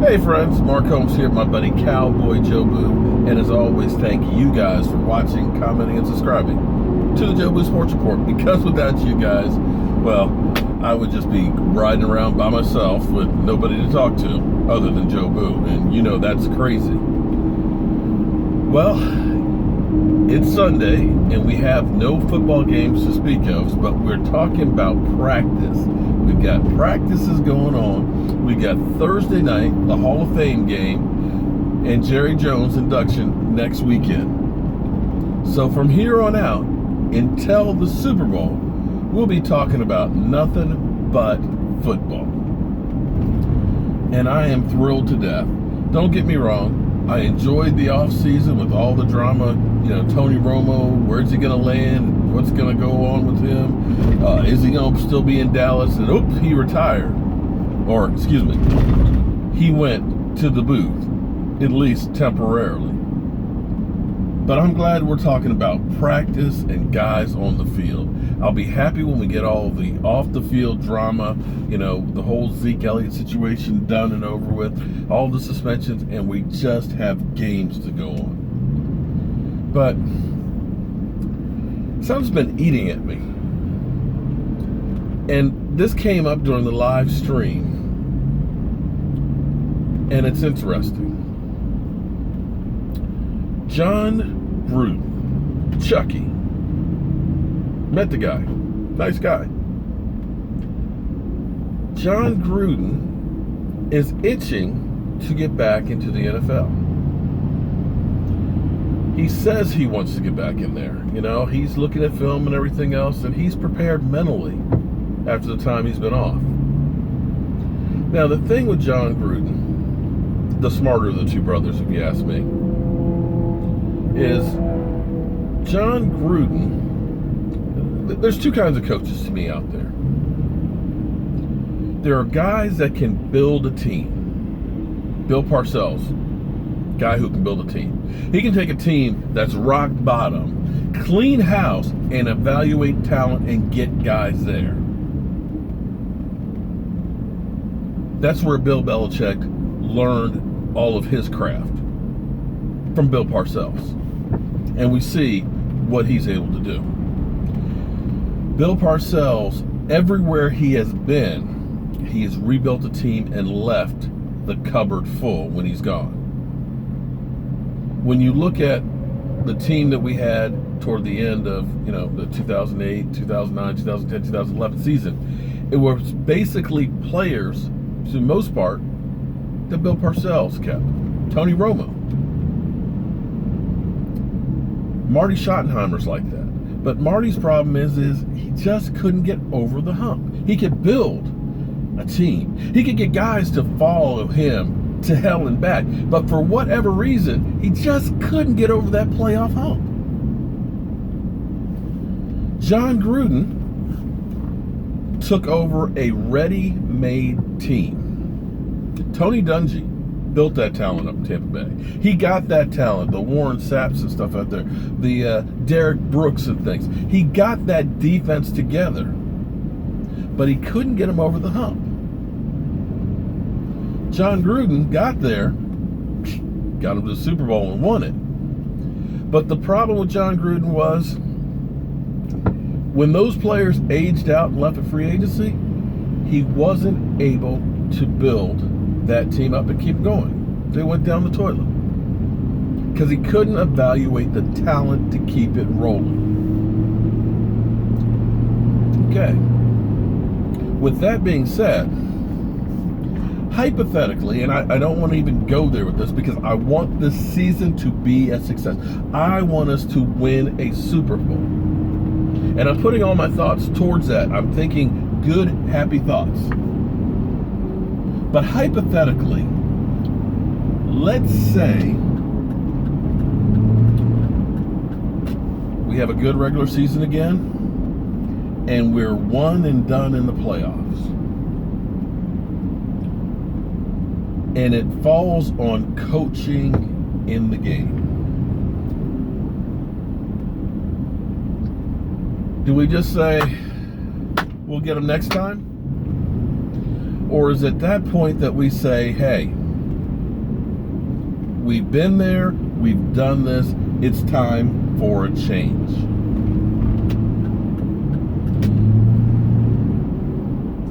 Hey friends, Mark Holmes here, my buddy Cowboy Joe Boo, and as always, thank you guys for watching, commenting, and subscribing to the Joe Boo Sports Report, because without you guys, well, I would just be riding around by myself with nobody to talk to other than Joe Boo, and you know that's crazy. Well, it's Sunday, and we have no football games to speak of, but we're talking about practice. We've got practices going on. We got Thursday night, the Hall of Fame game, and Jerry Jones induction next weekend. So from here on out, until the Super Bowl, we'll be talking about nothing but football. And I am thrilled to death. Don't get me wrong. I enjoyed the off season with all the drama, Tony Romo, where's he going to land, what's going to go on with him, is he going to still be in Dallas, and oops, he retired, or excuse me, he went to the booth, at least temporarily. But I'm glad we're talking about practice and guys on the field. I'll be happy when we get all the off-the-field drama, the whole Zeke Elliott situation done and over with, all the suspensions, and we just have games to go on. But something's been eating at me. And this came up during the live stream, and it's interesting. Jon Gruden, Chucky, met the guy, nice guy. Jon Gruden is itching to get back into the NFL. He says he wants to get back in there. He's looking at film and everything else, and he's prepared mentally after the time he's been off. Now, the thing with Jon Gruden, the smarter of the two brothers, if you ask me, is Jon Gruden. There's two kinds of coaches to me out there. There are guys that can build a team. Bill Parcells, guy who can build a team. He can take a team that's rock bottom, clean house, and evaluate talent and get guys there. That's where Bill Belichick learned all of his craft, from Bill Parcells. And we see what he's able to do. Bill Parcells, everywhere he has been, he has rebuilt a team and left the cupboard full when he's gone. When you look at the team that we had toward the end of, the 2008, 2009, 2010, 2011 season, it was basically players, to the most part, that Bill Parcells kept. Tony Romo. Marty Schottenheimer's like that. But Marty's problem is he just couldn't get over the hump. He could build a team. He could get guys to follow him to hell and back. But for whatever reason, he just couldn't get over that playoff hump. Jon Gruden took over a ready-made team. Tony Dungy built that talent up in Tampa Bay. He got that talent, the Warren Sapps and stuff out there, the Derek Brooks and things. He got that defense together, but he couldn't get them over the hump. Jon Gruden got there, got him to the Super Bowl and won it. But the problem with Jon Gruden was, when those players aged out and left at free agency, he wasn't able to build that team up and keep going. They went down the toilet because he couldn't evaluate the talent to keep it rolling. Okay. With that being said, hypothetically, and I don't want to even go there with this because I want this season to be a success. I want us to win a Super Bowl. And I'm putting all my thoughts towards that. I'm thinking good, happy thoughts. But hypothetically, let's say we have a good regular season again, and we're one and done in the playoffs. And it falls on coaching in the game. Do we just say, we'll get them next time? Or is it that point that we say, hey, We've been there. We've done this. It's time for a change.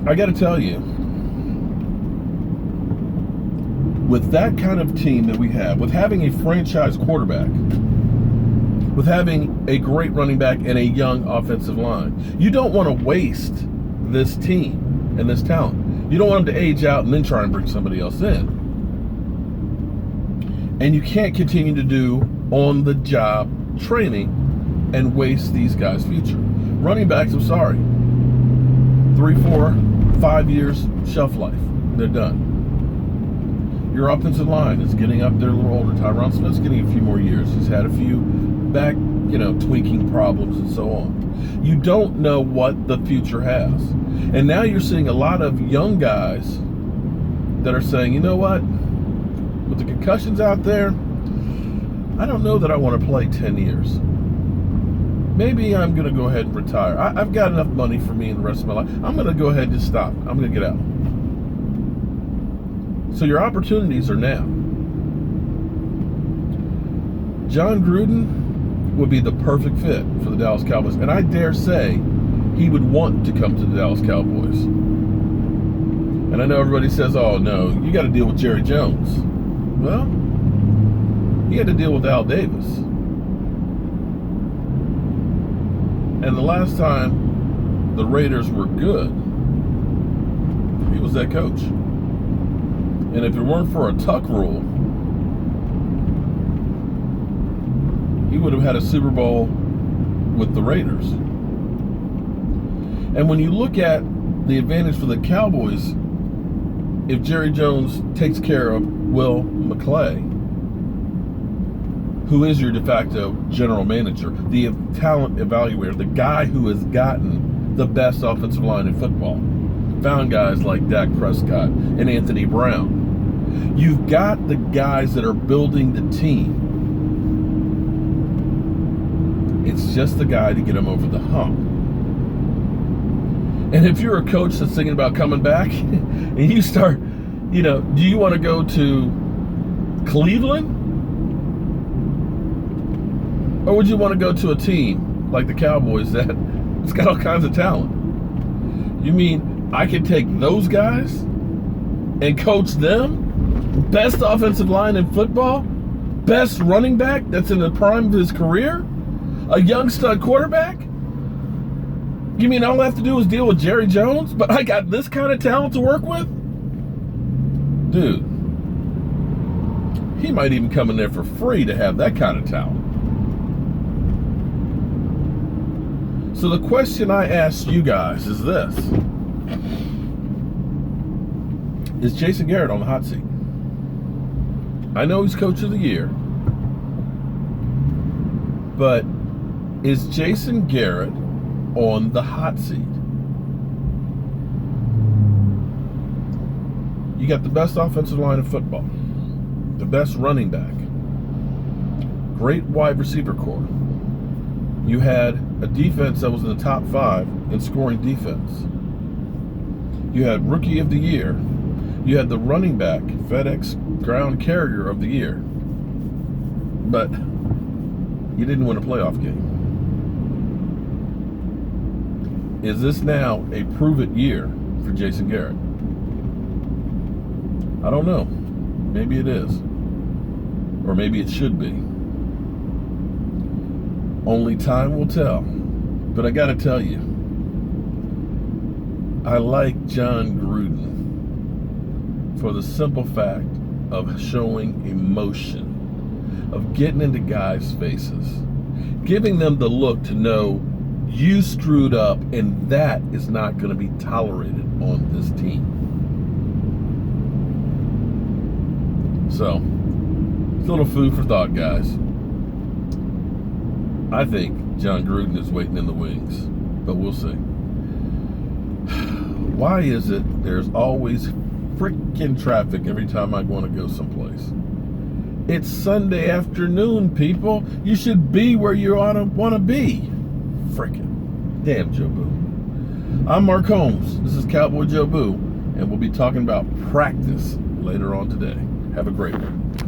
I got to tell you, with that kind of team that we have, with having a franchise quarterback, with having a great running back and a young offensive line, you don't want to waste this team and this talent. You don't want them to age out and then try and bring somebody else in. And you can't continue to do on-the-job training and waste these guys' future. Running backs, I'm sorry, 3, 4, 5 years shelf life. They're done. Your offensive line is getting up there a little older. Tyron Smith's getting a few more years. He's had a few back, tweaking problems and so on. You don't know what the future has. And now you're seeing a lot of young guys that are saying, you know what? With the concussions out there, I don't know that I want to play 10 years. Maybe I'm going to go ahead and retire. I've got enough money for me in the rest of my life. I'm going to go ahead and just stop. I'm going to get out. So your opportunities are now. Jon Gruden would be the perfect fit for the Dallas Cowboys. And I dare say he would want to come to the Dallas Cowboys. And I know everybody says, oh, no, you got to deal with Jerry Jones. Well, he had to deal with Al Davis. And the last time the Raiders were good, he was that coach. And if it weren't for a tuck rule, he would have had a Super Bowl with the Raiders. And when you look at the advantage for the Cowboys, if Jerry Jones takes care of Will McClay, who is your de facto general manager, the talent evaluator, the guy who has gotten the best offensive line in football, found guys like Dak Prescott and Anthony Brown. You've got the guys that are building the team. It's just the guy to get them over the hump. And if you're a coach that's thinking about coming back, and you start, do you want to go to Cleveland? Or would you want to go to a team like the Cowboys that's got all kinds of talent? You mean I could take those guys and coach them? Best offensive line in football? Best running back that's in the prime of his career? A young stud quarterback? You mean all I have to do is deal with Jerry Jones? But I got this kind of talent to work with? Dude, he might even come in there for free to have that kind of talent. So the question I ask you guys is this. Is Jason Garrett on the hot seat? I know he's coach of the year, but is Jason Garrett on the hot seat? You got the best offensive line in football, the best running back, great wide receiver core. You had a defense that was in the top 5 in scoring defense. You had rookie of the year. You had the running back, FedEx ground carrier of the year. But you didn't win a playoff game. Is this now a prove-it year for Jason Garrett? I don't know. Maybe it is. Or maybe it should be. Only time will tell. But I got to tell you, I like Jon Gruden for the simple fact of showing emotion, of getting into guys' faces, giving them the look to know you screwed up and that is not going to be tolerated on this team. So, it's a little food for thought, guys. I think Jon Gruden is waiting in the wings, but we'll see. Why is it there's always freaking traffic every time I want to go someplace? It's Sunday afternoon, people. You should be where you want to be. Frickin' damn Joe Boo. I'm Mark Holmes. This is Cowboy Joe Boo, and we'll be talking about practice later on today. Have a great one.